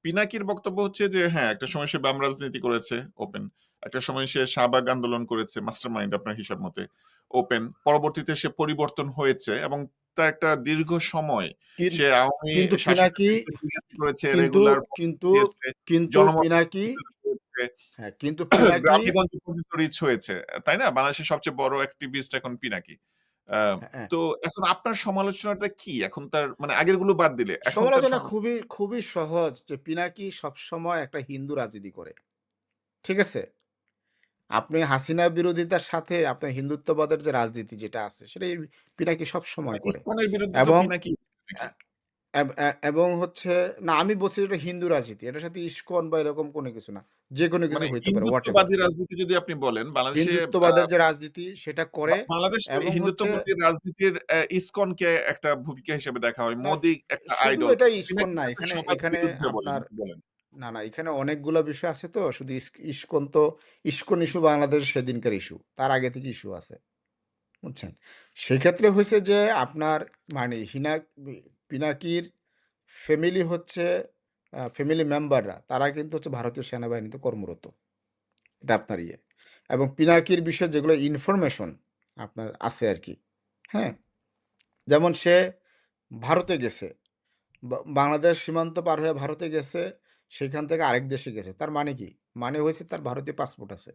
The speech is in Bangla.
পিনাকির বক্তব্য হচ্ছে যে হ্যাঁ, একটা সময় সে বাম রাজনীতি করেছে, ওপেন। একটা সময় সে শাহবাগ আন্দোলন করেছে, মাস্টারমাইন্ড আপনার হিসাব মতে, ওপেন। পরবর্তীতে সে পরিবর্তন হয়েছে এবং তার একটা দীর্ঘ সময় কিন সে আওয়ামী কিন্তু শাসকের পিনাকি বিরুদ্ধে সিরিয়াস করেছে, কিন্তু রেগুলার কিন্তু দিয়েছে, কিন্তু জনমত পিনাকি করেছে, হ্যাঁ, কিন্তু পিনাকি গ্রামে-গঞ্জে পর্যন্ত রিচ হয়েছে। তাই না? বাংলাদেশের সবচেয়ে বড় অ্যাক্টিভিস্ট এখন পিনাকি। আ হ্যাঁ, তো এখন আপনার সমালোচনাটা কি? এখন তার মানে আগেরগুলো বাদ দিলে এখন তার সমালোচনা খুবই সহজ যে পিনাকি সবসময় একটা হিন্দু রাজনীতি করে। ঠিক আছে? আপনি হাসিনা বিরোধিতার সাথে আপনার হিন্দুত্ববাদের যে রাজনীতি যেটা আছে সেটাই পিনাকি সবসময় করে। ইসকনের বিরুদ্ধে তো এবং পিনাকি অ্যা নাকি? এব এ এবং হচ্ছে না আমি বলছি এটা হিন্দু রাজনীতি। এটার সাথে ইসকন বা এরকম কোনো কিছু না। যেকোনো কিছু মানে হইতে পারে হোয়াটএভার। হিন্দুত্ববাদী রাজনীতি যদি আপনি বলেন, বাংলাদেশে আ হিন্দুত্ববাদের যে রাজনীতি সেটা করে বাংলাদেশে এবং হচ্ছে হিন্দুত্ববাদী রাজনীতির ইসকনকে একটা ভূমিকা হিসেবে দেখা হয়। না মোদি একটা শুধু আইডল। এটা ইসকন পিনাকি না। একটা এখানে সবার এখানে বিরুদ্ধে বলেন। আপনার বলেন। না, এখানে অনেকগুলা বিষয় আছে তো। শুধু ইসকন তো ইসকন ইস্যু বাংলাদেশ সেদিনকার ইস্যু। তার আগে থেকে ইস্যু আছে। বুঝছেন? সেক্ষেত্রে হইছে যে আপনার মানে পিনাকির ফ্যামিলি হচ্ছে ফ্যামিলি মেম্বাররা তারা কিন্তু হচ্ছে ভারতীয় সেনাবাহিনীতে কর্মরত। এটা আপনার ইয়ে। এবং পিনাকির বিষয়ে যেগুলো ইনফরমেশন আপনার আছে আরকি। হ্যাঁ? যেমন সে ভারতে গেছে। বাংলাদেশ সীমান্ত পার হয়ে ভারতে গেছে। সেখান থেকে আরেক দেশে গেছে। তার মানে কি? মানে হইছে তার ভারতীয় পাসপোর্ট আছে।